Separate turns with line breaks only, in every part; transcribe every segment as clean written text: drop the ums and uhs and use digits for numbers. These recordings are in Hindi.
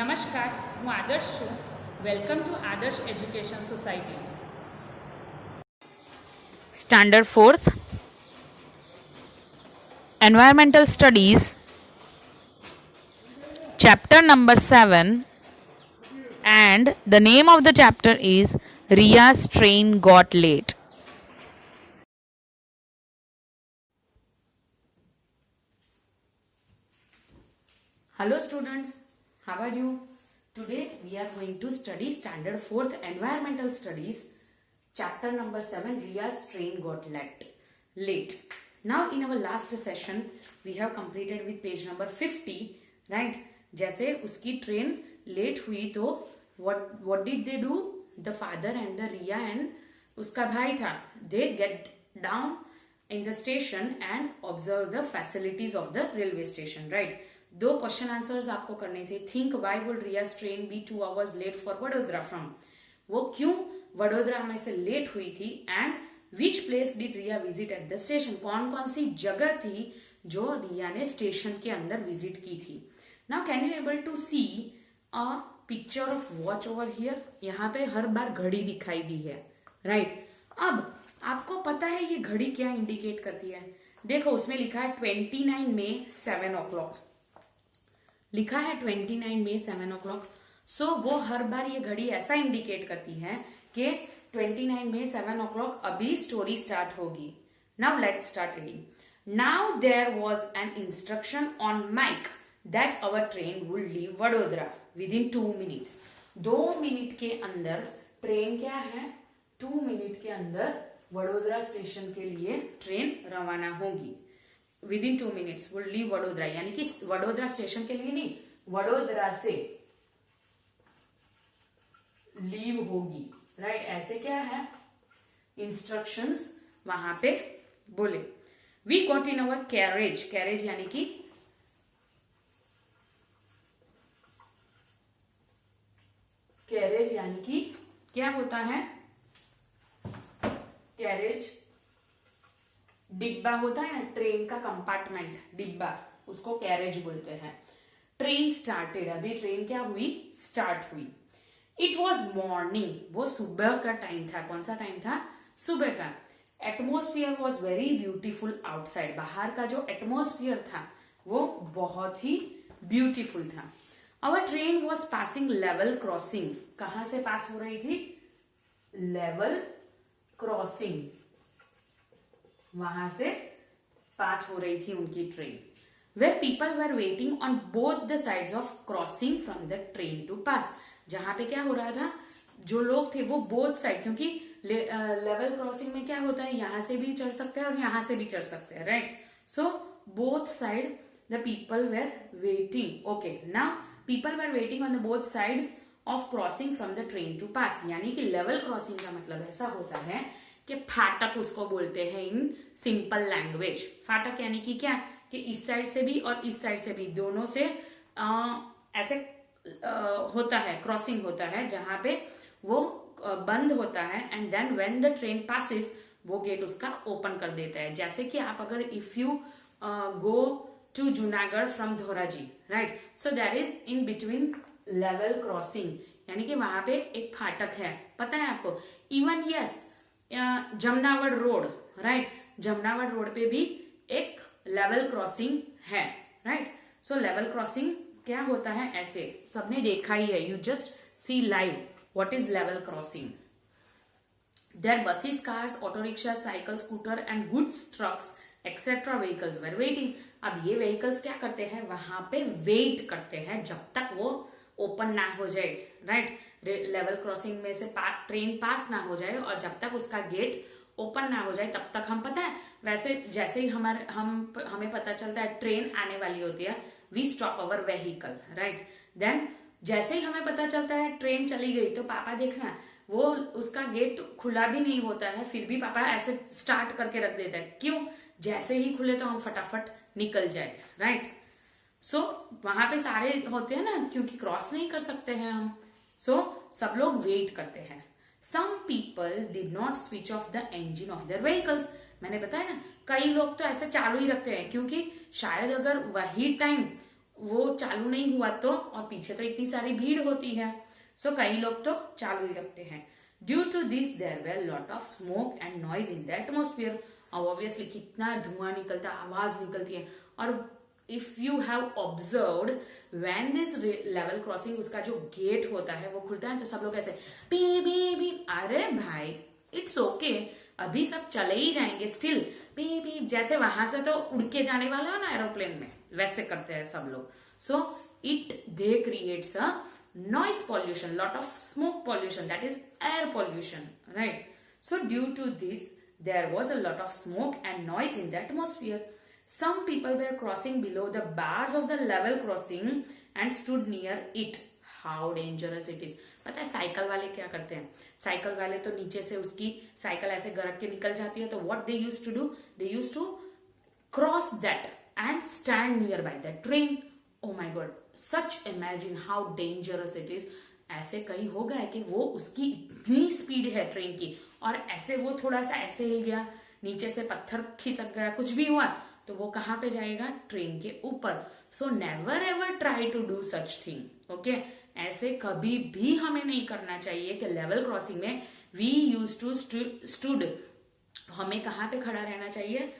નમસ્કાર, હું આદર્શ છું. વેલકમ ટુ આદર્શ education society.
Standard 4th Environmental Studies, Chapter number 7, and the name of the chapter is Ria's train got late.
Hello students, how are you? Today we are going to study Standard 4th Environmental Studies, Chapter number 7, Ria's train got late. Now in our last session we have completed with page number 50, right? जैसे उसकी ट्रेन लेट हुई तो what did they do? The father and the Ria and उसका भाई था, they get down in the station and observe the facilities of the railway station, right? दो क्वेश्चन आंसर्स आपको करने थे. Think why would Riya's train be 2 hours late for Vadodara from, वो क्यों वडोदरा में से लेट हुई थी, and which place did Riya visit at the station, कौन कौन सी जगह थी जो रिया ने स्टेशन के अंदर विजिट की थी. Now can you able to see a picture of watch over here. यहाँ पे हर बार घड़ी दिखाई दी है, राइट? अब आपको पता है ये घड़ी क्या इंडिकेट करती है. देखो उसमें लिखा है 29 मई 7 o'clock, लिखा है 29 मई 7 o'clock. सो वो हर बार ये घड़ी ऐसा इंडिकेट करती है कि 29 मई 7 o'clock अभी स्टोरी स्टार्ट होगी. Now let's start reading. Now there was an instruction on mike that our train would leave Vadodara within 2 minutes. 2 minute के अंदर ट्रेन क्या है, 2 मिनट के अंदर वडोदरा स्टेशन के लिए ट्रेन रवाना होगी. With in 2 minutes would leave Vadodara, यानी कि वडोदरा स्टेशन के लिए नहीं, वडोदरा से लीव होगी, राइट? ऐसे क्या है इंस्ट्रक्शंस वहां पे बोले. We got in our carriage, carriage यानी कि कैरेज यानी कि क्या होता है, कैरेज डिब्बा होता है ना, ट्रेन का कंपार्टमेंट, डिब्बा, उसको कैरेज बोलते हैं. ट्रेन स्टार्टेड, अभी ट्रेन क्या हुई, स्टार्ट हुई. इट वॉज मॉर्निंग, वो सुबह का टाइम था. कौन सा टाइम था, सुबह का. Atmosphere was very beautiful outside, बाहर का जो एटमोस्फियर था वो बहुत ही ब्यूटीफुल था. Our train was passing level crossing, कहां से पास हो रही थी, लेवल क्रॉसिंग, वहां से पास हो रही थी उनकी train. Where people were waiting on both the sides of crossing from the train to pass. जहां पे क्या हो रहा था, जो लोग थे वो बोथ साइड, क्योंकि लेवल क्रॉसिंग में क्या होता है, यहां से भी चढ़ सकते हैं और यहां से भी चढ़ सकते हैं, right? So both side the people were waiting. Okay, now people were waiting on the both sides of crossing from the train to pass. यानी कि लेवल क्रॉसिंग का मतलब ऐसा होता है कि फाटक उसको बोलते हैं इन सिंपल लैंग्वेज. फाटक यानी कि क्या, कि इस साइड से भी और इस साइड से भी, दोनों से ऐसे होता है, क्रॉसिंग होता है, जहां पे वो बंद होता है, and then when the train passes वो गेट उसका ओपन कर देता है. जैसे कि आप अगर if you go to Junagadh from Dhoraji, right, so there is in between level crossing, यानी कि वहां पे एक फाटक है, पता है आपको. Even yes, Jamnavad road, right, Jamnavad road पे भी एक लेवल क्रॉसिंग है, राइट? सो लेवल क्रॉसिंग क्या होता है, ऐसे सबने देखा ही है. You just see live what is level crossing. There buses, cars, auto rickshaw, cycle, scooter and goods trucks etcetera vehicles were waiting. अब ये व्हीकल्स क्या करते हैं, वहां पे वेट करते हैं जब तक वो ओपन ना हो जाए, राइट? लेवल क्रॉसिंग में से ट्रेन पास ना हो जाए और जब तक उसका गेट ओपन ना हो जाए तब तक हम, पता है, वैसे जैसे ही हमें पता चलता है ट्रेन आने वाली होती है, we stop our vehicle, right? Then जैसे ही हमें पता चलता है ट्रेन चली गई तो पापा देखना वो उसका गेट खुला भी नहीं होता है, फिर भी पापा ऐसे स्टार्ट करके रख देता है. क्यों, जैसे ही खुले तो हम फटाफट निकल जाए, राइट? सो वहां पे सारे होते हैं ना, क्योंकि क्रॉस नहीं कर सकते हैं हम. सो सब लोग वेट करते हैं. Some people did not switch off the engine of their vehicles. मैंने बताया ना, कई लोग तो ऐसे चालू ही रखते हैं, क्योंकि शायद अगर वही टाइम वो चालू नहीं हुआ तो, और पीछे तो इतनी सारी भीड़ होती है, सो कई लोग तो चालू ही रखते हैं. Due to this there were lot of smoke and noise in the atmosphere. अब ऑब्वियसली कितना धुआं निकलता है, आवाज निकलती है. और if you have observed when this level crossing, उसका जो गेट होता है वो खुलता है, तो सब लोग ऐसे पी बी बी. अरे भाई इट्स ओके, अभी सब चले ही जाएंगे, स्टिल पी पी, जैसे वहां से तो उड़ के जाने वाला है ना एरोप्लेन में, वैसे करते हैं सब लोग. So it they creates a noise pollution, lot of smoke pollution, that is air pollution, right? So due to this there was a lot of smoke and noise in the atmosphere. Some people were crossing below the bars of the level crossing and stood near it. How dangerous it is. पता है साइकिल वाले क्या करते हैं? साइकिल वाले तो नीचे से उसकी साइकिल ऐसे गरक के निकल जाती है, तो what they used to do, they used to cross that and stand nearby the train. Oh my god, such imagine how dangerous it is. ऐसे कहीं हो गया कि वो उसकी इतनी स्पीड है ट्रेन की, और ऐसे वो थोड़ा सा ऐसे हिल गया, नीचे से पत्थर खिसक गया, कुछ भी हुआ, तो वो कहाँ पे जाएगा? ट्रेन के ऊपर. So never ever try to do such thing. Okay, ऐसे कभी भी हमें नहीं करना चाहिए कि लेवल क्रॉसिंग में वी यूज टू स्टूड, हमें कहाँ पे खड़ा रहना चाहिए?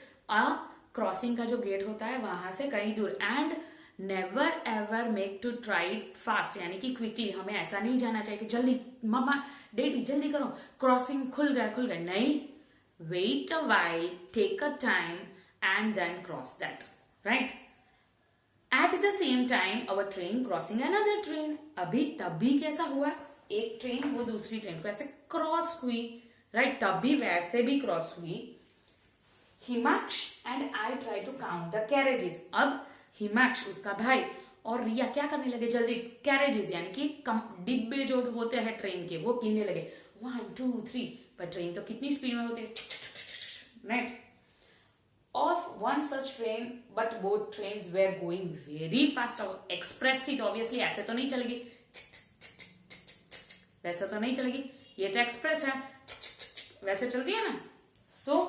क्रॉसिंग का जो गेट होता है वहां से कहीं दूर. And never ever make to try fast, यानी कि क्विकली. हमें ऐसा नहीं जाना चाहिए कि जल्दी मम्मा डैडी जल्दी करो, क्रॉसिंग खुल गया. नहीं, wait a while, take a time and then cross that, right? At the same time our train crossing another train. अभी तब भी कैसा हुआ? एक ट्रेन वो दूसरी ट्रेन को ऐसे क्रॉस हुई, राइट? तब भी वैसे भी क्रॉस हुई. Himaksh and I try to count the carriages. अब हिमाक्ष उसका भाई और रिया क्या करने लगे? जल्दी कैरेजेस यानी कि डिब्बे जो होते हैं ट्रेन के, वो गिनने लगे 1 2 3. पर ट्रेन तो कितनी स्पीड में होती है, right? Of one such train, but both trains were going very fast. Express थी तो ऑब्वियसली ऐसे तो नहीं चलेगी, वैसे तो नहीं चलेगी, ये तो एक्सप्रेस है, वैसे चलती है ना. सो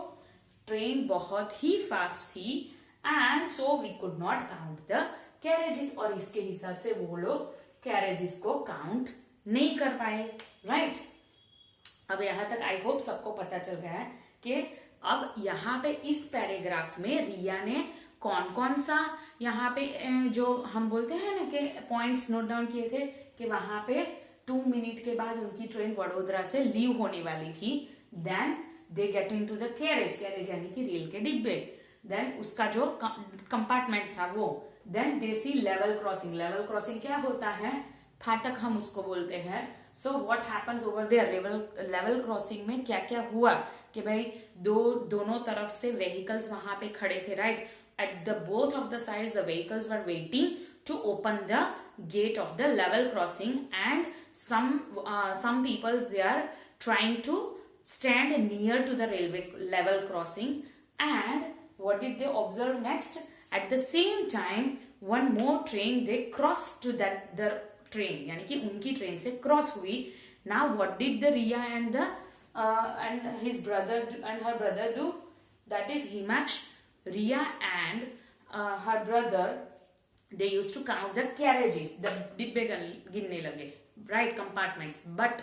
ट्रेन बहुत ही फास्ट थी, and so we could not count the carriages. और इसके हिसाब से वो लोग कैरेजेस को काउंट नहीं कर पाए, राइट? अब यहां तक आई होप सबको पता चल गया है कि अब यहाँ पे इस पैराग्राफ में रिया ने कौन कौन सा यहाँ पे जो हम बोलते हैं ना कि पॉइंट्स नोट डाउन किए थे कि वहां पे 2 मिनट के बाद उनकी ट्रेन वडोदरा से लीव होने वाली थी. Then they get in to the carriage यानी कि रेल के डिब्बे. देन उसका जो कंपार्टमेंट था वो. Then they see level crossing. Level crossing क्या होता है? फाटक हम उसको बोलते हैं. So what happens over there? Level crossing में क्या क्या हुआ कि भाई दोनों तरफ से व्हीकल्स वहां पे खड़े थे, right? At the both of the sides the vehicles were waiting to open the gate of the level crossing, and some people they are trying to stand near to the railway level crossing. And what did they observe next? At the same time one more train they crossed to that the train, यानी कि उनकी ट्रेन से क्रॉस हुई. Now what did the Riya and the and his brother and her brother do? That is Himaksh, Riya and her brother, they used to count the carriages, the dibbe ginne lage, right? Compartments. But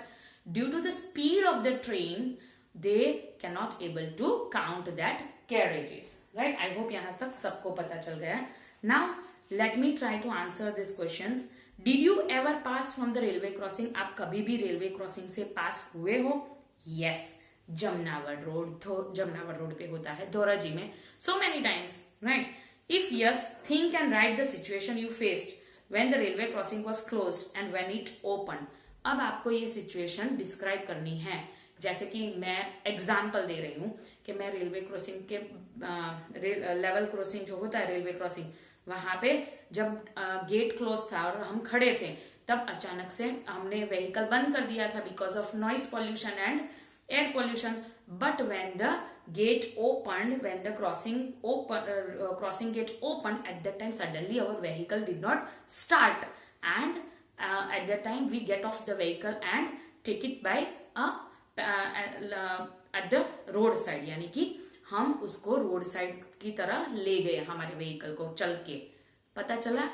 due to the speed of the train they cannot able to count that carriages, right? I hope yahan tak sabko pata chal gaya hai. Now let me try to answer these questions. Did you ever pass from the railway crossing? aap kabhi bhi railway crossing se pass हुए हो? Yes, जमनावर रोड पे होता है धोराजी में, so many times, right? If yes, think and write the situation you faced when the railway crossing was closed and when it opened. अब आपको ये सिचुएशन डिस्क्राइब करनी है. जैसे कि मैं एग्जाम्पल दे रही हूँ कि मैं रेलवे क्रॉसिंग के लेवल क्रॉसिंग जो होता है रेलवे क्रॉसिंग, वहां पे जब गेट क्लोज था और हम खड़े थे, तब अचानक से हमने व्हीकल बंद कर दिया था because of noise pollution and air pollution. But when the gate opened, when the crossing gate opened, at that time suddenly our vehicle did not start, and at that time we get off the vehicle and take it by at the road side, यानी कि हम उसको रोड साइड की तरह ले गए हमारे व्हीकल को चल के. पता चला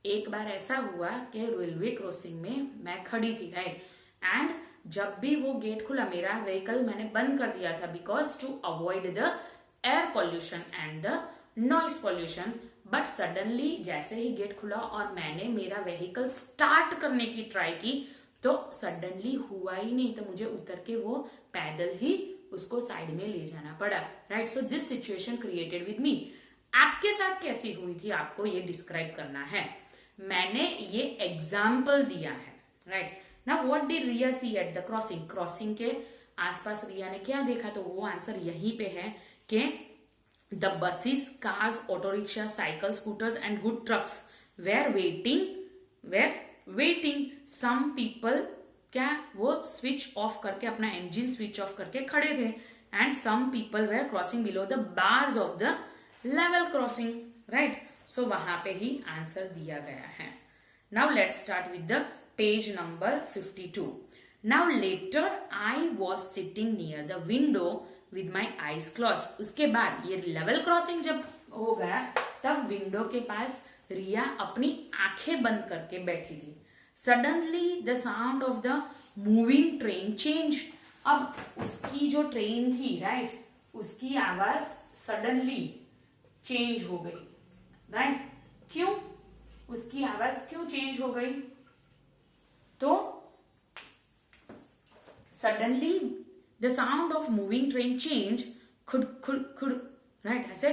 एक बार ऐसा हुआ कि रेलवे क्रॉसिंग में मैं खड़ी थी, राइट, एंड जब भी वो गेट खुला मेरा व्हीकल मैंने बंद कर दिया था because to avoid the air pollution and the noise pollution. But suddenly जैसे ही गेट खुला और मैंने मेरा व्हीकल स्टार्ट करने की ट्राई की तो सडनली हुआ ही नहीं, तो मुझे उतर के वो पैदल ही उसको साइड में ले जाना पड़ा, right. So this situation created with me. आपके साथ कैसी हुई थी आपको ये डिस्क्राइब करना है। मैंने ये एग्जाम्पल दिया है, right. Now what did Riya see at the crossing, crossing के आसपास रिया ने क्या देखा, तो वो आंसर यहीं पे है कि the buses, cars, auto rickshaw, cycle, scooters and good trucks were waiting some people, क्या वो स्विच ऑफ करके अपना इंजन स्विच ऑफ करके खड़े थे, and some people were crossing below the bars of the level crossing, right. So वहां पे ही आंसर दिया गया है। Now let's start with the page number 52। Now later I was sitting near the window with my eyes closed. उसके बाद ये लेवल क्रॉसिंग जब हो गया तब विंडो के पास रिया अपनी आंखें बंद करके बैठी थी। Suddenly the sound of the moving train change. अब उसकी जो ट्रेन थी, राइट, उसकी आवाज सडनली चेंज हो गई, राइट। क्यों उसकी आवाज क्यों चेंज हो गई, तो suddenly the sound of moving train change, Khud Khud Khud, right, ऐसे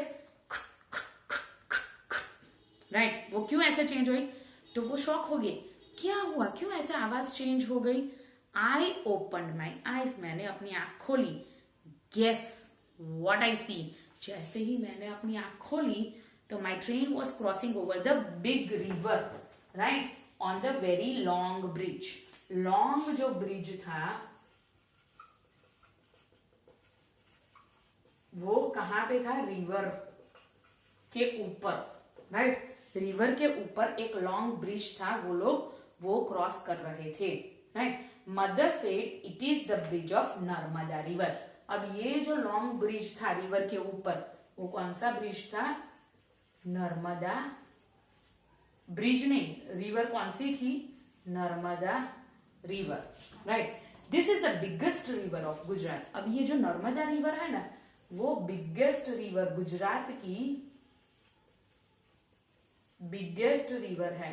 राइट। वो क्यों ऐसे चेंज हुई, तो वो शॉक हो गए, क्या हुआ, क्यों ऐसे आवाज चेंज हो गई। आई ओपन माई आईज, मैंने अपनी आंख खोली। गेस व्हाट आई सी, जैसे ही मैंने अपनी आंख खोली तो my train was crossing over the big river, right, on the very long bridge. Long जो ब्रिज था वो कहां पे था, रिवर के ऊपर, राइट। रिवर के ऊपर एक लॉन्ग ब्रिज था, वो लोग वो क्रॉस कर रहे थे, right. Mother said it is the bridge of Narmada river. अब ये जो लॉन्ग ब्रिज था रिवर के ऊपर, वो कौन सा ब्रिज था, नर्मदा ब्रिज नहीं, रिवर कौन सी थी, Narmada river, right. This is the biggest river of Gujarat. अब ये जो नर्मदा रिवर है ना, वो बिगेस्ट रिवर, गुजरात की बिगेस्ट रिवर है,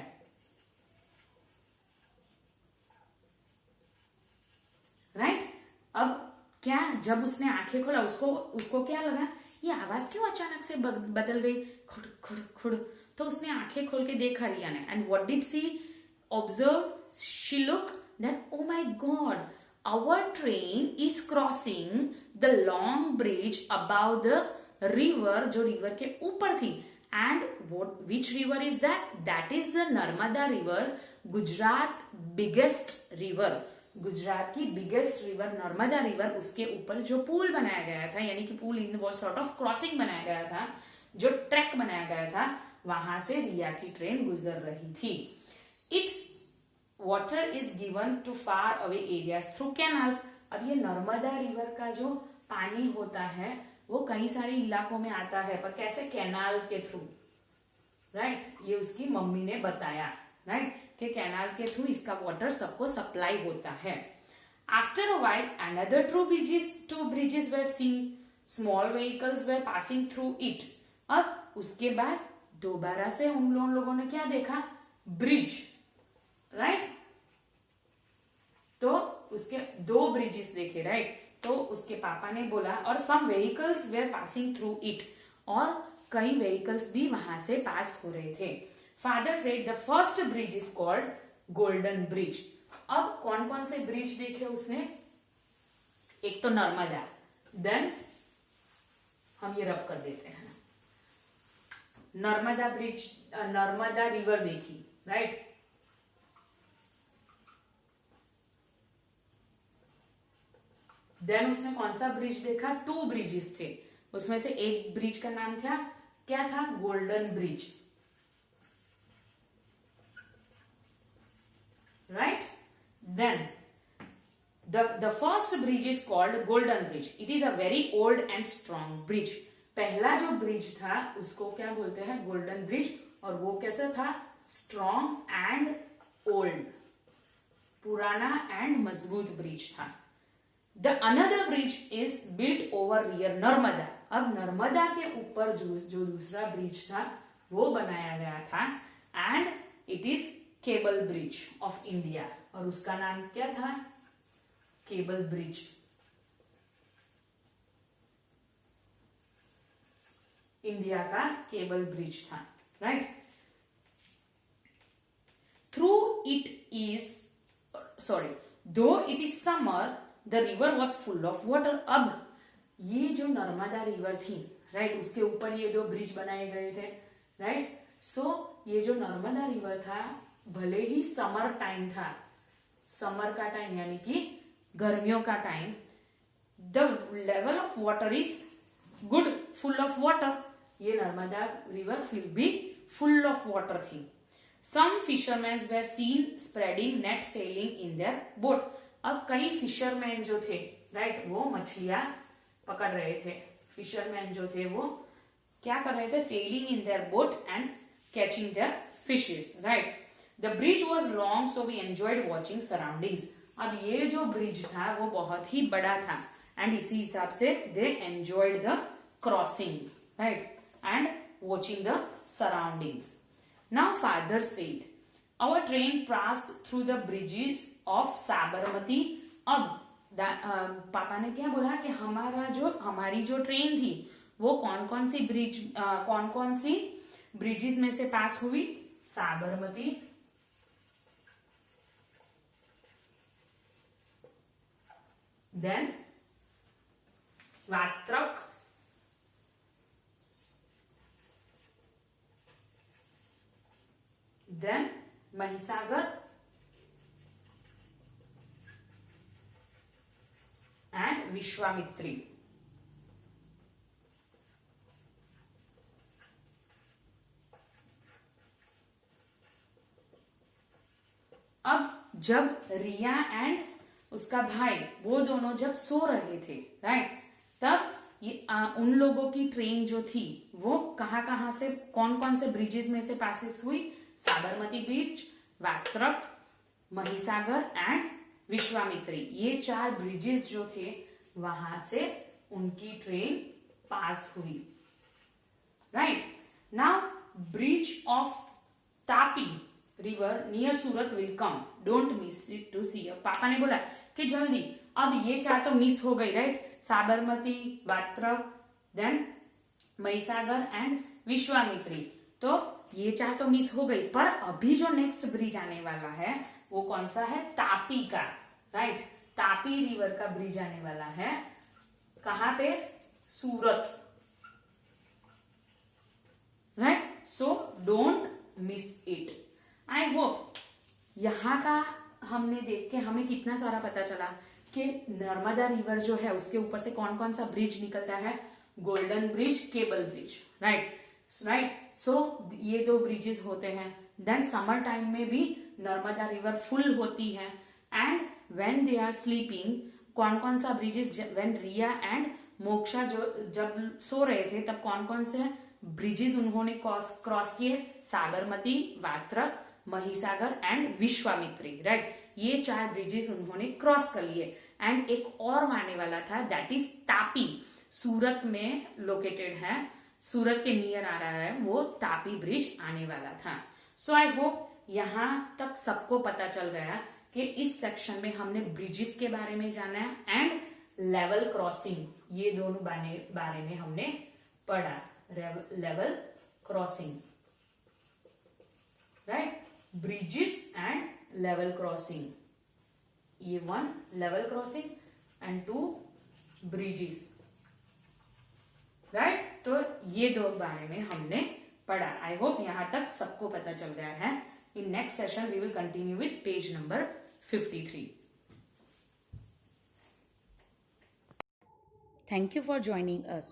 राइट। अब क्या, जब उसने आंखें खोला उसको क्या लगा, ये आवाज क्यों अचानक से बदल गई, खुड़ खुड़ खुड़। तो उसने आंखें खोल के देखा रिया ने, and what did see observe, she look that oh my God, our train is crossing the long bridge about the river, जो रिवर के ऊपर थी। And which river is that, that is the Narmada river, Gujarat biggest river, Gujarat की बिगेस्ट रिवर नर्मदा रिवर। उसके ऊपर जो पुल बनाया गया था, यानी कि पुल इन वो सॉर्ट ऑफ क्रॉसिंग बनाया गया था, जो ट्रैक बनाया गया था, वहां से रिया की ट्रेन गुजर रही थी। Its water is given to far away areas through canals. अब ये नर्मदा रिवर का जो पानी होता है वो कई सारे इलाकों में आता है, पर कैसे, कैनाल के थ्रू, राइट। ये उसकी मम्मी ने बताया, राइट, कि कैनाल के थ्रू इसका वाटर सबको सप्लाई होता है। After a while another two bridges were seen, small vehicles were passing through it. अब उसके बाद दोबारा से उन लोगों ने क्या देखा, ब्रिज, राइट। तो उसके दो ब्रिजेस देखे, राइट। तो उसके पापा ने बोला, और some vehicles were passing through it, और कई व्हीकल्स भी वहां से पास हो रहे थे। Father said the first bridge is called golden bridge. अब कौन कौन से ब्रिज देखे उसने, एक तो नर्मदा, देन हम ये रब कर देते हैं, नर्मदा ब्रिज, नर्मदा रिवर देखी, राइट। देन उसने कौन सा ब्रिज देखा, 2 ब्रिजेस थे, उसमें से एक ब्रिज का नाम था, क्या था, golden bridge, right. Then the first bridge is called golden bridge, it is a very old and strong bridge. पहला जो ब्रिज था उसको क्या बोलते हैं, गोल्डन ब्रिज, और वो कैसा था, स्ट्रॉन्ग एंड ओल्ड, पुराना एंड मजबूत ब्रिज था. The another bridge is built over rear Narmada. अब नर्मदा के ऊपर जो दूसरा ब्रिज था वो बनाया गया था and it is cable bridge of India. और उसका नाम क्या था? Cable bridge. इंडिया का केबल ब्रिज था. राइट. थ्रू इट इज दो it is summer the river was full of water. अब ये जो नर्मदा रिवर थी, राइट, उसके ऊपर ये दो ब्रिज बनाए गए थे. राइट. सो ये जो नर्मदा रिवर था, भले ही समर टाइम था, समर का टाइम यानी कि गर्मियों का time, the level of water is good, full of water. ये नर्मदा रिवर फिर भी फुल ऑफ वाटर थी. Some fisherman were seen spreading net sailing in their boat. अब कई फिशरमैन जो थे, राइट, वो मछलियां पकड़ रहे थे. फिशरमैन जो थे वो क्या कर रहे थे? Sailing in their boat and catching their fishes. Right. The bridge was long so we enjoyed watching surroundings. अब ये जो ब्रिज था वो बहुत ही बड़ा था एंड इसी हिसाब से they enjoyed the crossing, right, and watching the surroundings. Now father said our train passed through the bridges of Sabarmati. अब पापा ने क्या बोला कि हमारी जो ट्रेन थी वो कौन कौन सी ब्रिजेस में से पास हुई? Sabarmati, then Vatrak, then Mahisagar and Vishwamitri. अब जब रिया एंड उसका भाई वो दोनों जब सो रहे थे, राइट, तब उन लोगों की ट्रेन जो थी वो कहां से, कौन से ब्रिजेस में से पासिस हुई? Sabarmati bridge, Vatrak, Mahisagar and Vishwamitri. ये 4 ब्रिजेस जो थे वहां से उनकी ट्रेन पास हुई. Right. Now bridge of Tapi river near Surat will come, don't miss it to see. पापा ने बोला कि जल्दी, अब ये 4 तो मिस हो गई, right, Sabarmati, Vatrak, then Mahisagar and Vishwamitri. तो ये 4 तो मिस हो गई, पर अभी जो नेक्स्ट ब्रिज आने वाला है वो कौन सा है? तापी का, राइट. तापी रिवर का ब्रिज आने वाला है. कहां पे? Surat, right. So don't miss it. I hope यहां का हमने देख के हमें कितना सारा पता चला कि नर्मदा रिवर जो है उसके ऊपर से कौन कौन सा ब्रिज निकलता है? Golden bridge, cable bridge, right. So ये 2 ब्रिजेस होते हैं. देन समर टाइम में भी नर्मदा रिवर फुल होती है and when they are sleeping, कौन सा bridges, when Riya and Moksha जब सो रहे थे तब कौन से ब्रिजेस उन्होंने क्रॉस किए? Sabarmati, Vatrak, Mahisagar and Vishwamitri, right. ये 4 ब्रिजेस उन्होंने क्रॉस कर लिए. एंड एक और आने वाला था, दैट इज तापी, सूरत में लोकेटेड है, सूरत के नियर आ रहा है, वो तापी ब्रिज आने वाला था. सो आई होप यहां तक सबको पता चल गया कि इस सेक्शन में हमने ब्रिजेस के बारे में जाना है एंड लेवल क्रॉसिंग, ये दोनों बारे में हमने पढ़ा. Level crossing, right, bridges and level crossing. ये 1 level crossing and 2 bridges, right. तो ये 2 बारे में हमने पढ़ा. आई होप यहां तक सबको पता चल गया है. In next session we will continue with page number 53. Thank you for joining us.